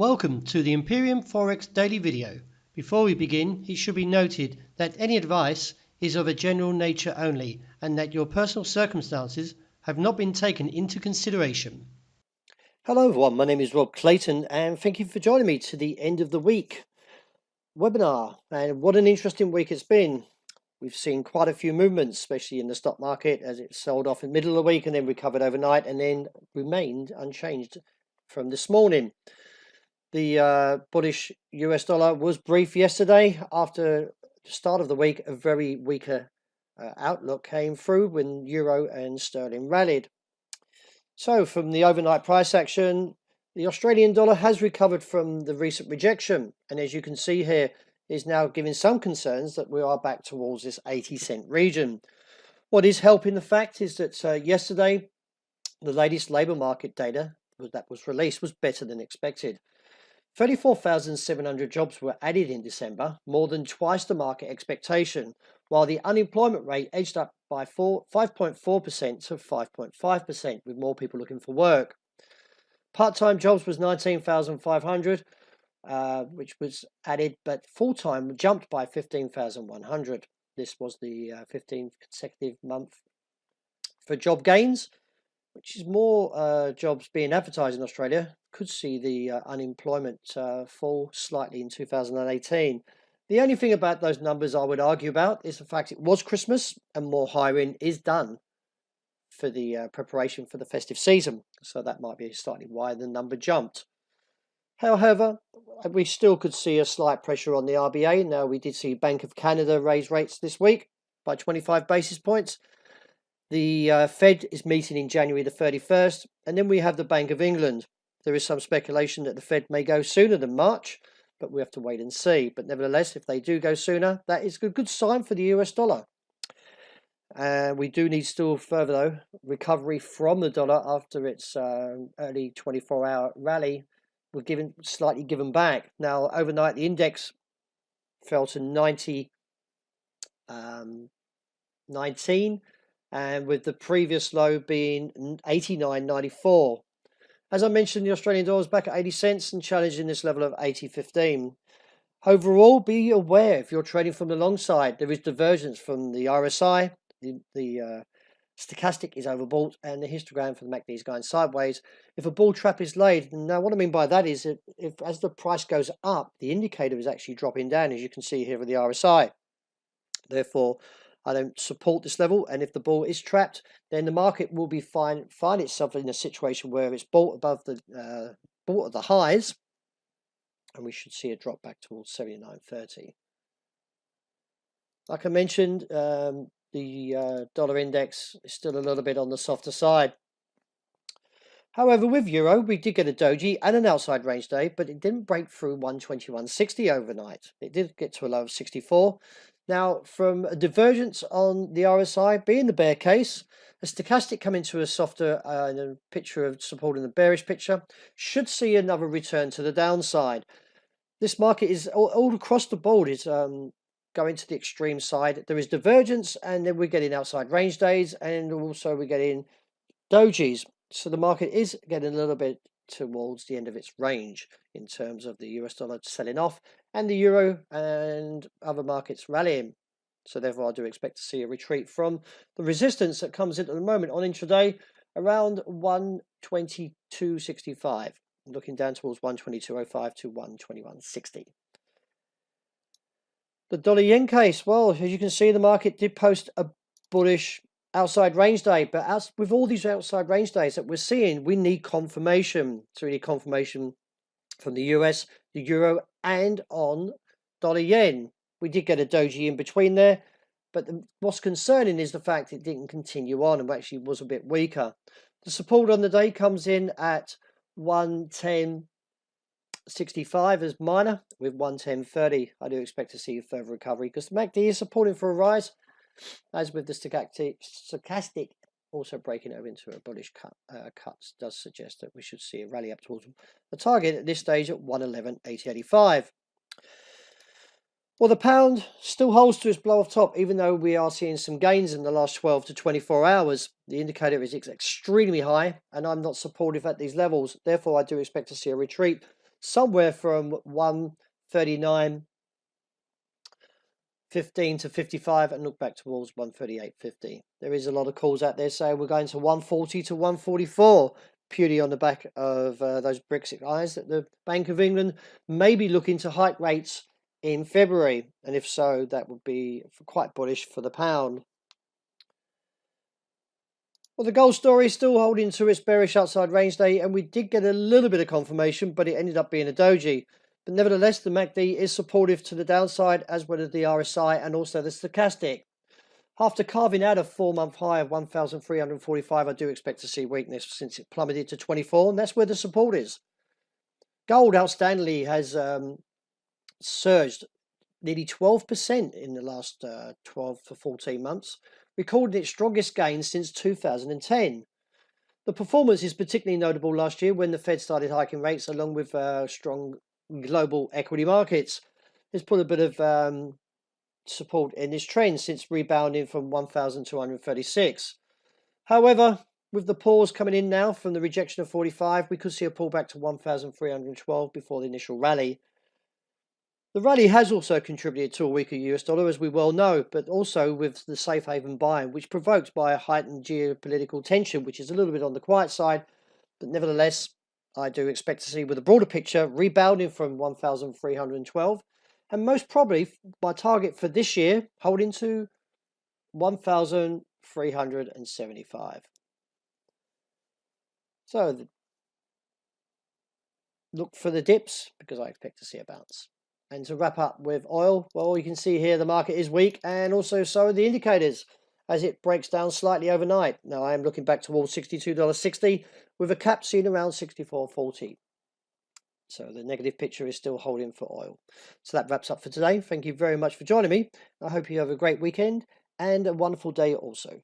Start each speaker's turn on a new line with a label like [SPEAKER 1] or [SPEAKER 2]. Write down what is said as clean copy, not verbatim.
[SPEAKER 1] Welcome to the Imperium Forex daily video. Before we begin, it should be noted that any advice is of a general nature only and that your personal circumstances have not been taken into consideration.
[SPEAKER 2] Hello everyone, my name is Rob Clayton and thank you for joining me to the end of the week webinar. And what an interesting week it's been. We've seen quite a few movements, especially in the stock market, as it sold off in the middle of the week and then recovered overnight and then remained unchanged from this morning. The bullish US dollar was brief yesterday. After the start of the week, a very weaker outlook came through when euro and sterling rallied. So from the overnight price action, the Australian dollar has recovered from the recent rejection, and as you can see here, is now giving some concerns that we are back towards this 80-cent region. What is helping the fact is that yesterday, the latest labour market data that was released was better than expected. 34,700 jobs were added in December, more than twice the market expectation, while the unemployment rate edged up by 5.4% to 5.5%, with more people looking for work. Part-time jobs was 19,500, which was added, but full-time jumped by 15,100. This was the 15th consecutive month for job gains, which is more jobs being advertised in Australia. Could see the unemployment fall slightly in 2018. The only thing about those numbers I would argue about is the fact it was Christmas and more hiring is done for the preparation for the festive season. So that might be slightly why the number jumped. However, we still could see a slight pressure on the RBA. Now, we did see Bank of Canada raise rates this week by 25 basis points. The Fed is meeting in January the 31st, and then we have the Bank of England. There is some speculation that the Fed may go sooner than March, but we have to wait and see. But nevertheless, if they do go sooner, that is a good sign for the US dollar. We do need still further, though, recovery from the dollar after its early 24-hour rally. We're slightly given back. Now, overnight, the index fell to 19, and with the previous low being 89.94. As I mentioned, the Australian dollar is back at 80 cents and challenging this level of 80.15. Overall, be aware if you're trading from the long side, there is divergence from the RSI. The stochastic is overbought and the histogram for the MACD is going sideways. If a bull trap is laid, now what I mean by that is if as the price goes up, the indicator is actually dropping down, as you can see here with the RSI. Therefore, I don't support this level, and if the bull is trapped, then the market will be find itself in a situation where it's bought above the bought at the highs, and we should see a drop back towards 79.30. Like I mentioned, the dollar index is still a little bit on the softer side. However, with euro, we did get a doji and an outside range day, but it didn't break through 121.60 overnight. It did get to a low of 64. Now, from a divergence on the RSI being the bear case, a stochastic coming to a softer picture of supporting the bearish picture should see another return to the downside. This market is all across the board is going to the extreme side. There is divergence, and then we're getting outside range days, and also we're getting dojis. So the market is getting a little bit towards the end of its range in terms of the US dollar selling off and the euro and other markets rallying. So therefore, I do expect to see a retreat from the resistance that comes in at the moment on intraday around 122.65, looking down towards 122.05 to 121.60. The dollar yen case, well, as you can see, the market did post a bullish outside range day, but as with all these outside range days that we're seeing, we need confirmation. So we need confirmation from the US, the euro, and on dollar yen. We did get a doji in between there, but what's concerning is the fact it didn't continue on and actually was a bit weaker. The support on the day comes in at 110.65 as minor, with 110.30. I do expect to see a further recovery because the MACD is supporting for a rise, as with the stochastic also breaking over into a bullish cuts does suggest that we should see a rally up towards the target at this stage at 111.8085. Well, the pound still holds to its blow off top, even though we are seeing some gains in the last 12 to 24 hours. The indicator is extremely high, and I'm not supportive at these levels. Therefore, I do expect to see a retreat somewhere from 139.15 to 55 and look back towards 138.50. There is a lot of calls out there saying we're going to 140 to 144, purely on the back of those Brexit eyes that the Bank of England may be looking to hike rates in February, and if so, that would be quite bullish for the pound. Well, the gold story is still holding to its bearish outside range day, and we did get a little bit of confirmation, but it ended up being a doji. But nevertheless, the MACD is supportive to the downside, as well as the RSI and also the stochastic. After carving out a 4-month high of 1,345, I do expect to see weakness since it plummeted to 24, and that's where the support is. Gold outstandingly has surged nearly 12% in the last 12 to 14 months, recording its strongest gains since 2010. The performance is particularly notable last year when the Fed started hiking rates, along with strong global equity markets. It's put a bit of support in this trend since rebounding from 1,236. However, with the pause coming in now from the rejection of 45, we could see a pullback to 1,312 before the initial rally. The rally has also contributed to a weaker US dollar, as we well know, but also with the safe haven buying, which provoked by a heightened geopolitical tension, which is a little bit on the quiet side. But nevertheless, I do expect to see, with a broader picture, rebounding from 1,312, and most probably my target for this year holding to 1,375. So look for the dips, because I expect to see a bounce. And to wrap up with oil, well, you can see here the market is weak, and also so are the indicators as it breaks down slightly overnight. Now I am looking back towards $62.60 with a cap seen around $64.40. So the negative picture is still holding for oil. So that wraps up for today. Thank you very much for joining me. I hope you have a great weekend and a wonderful day also.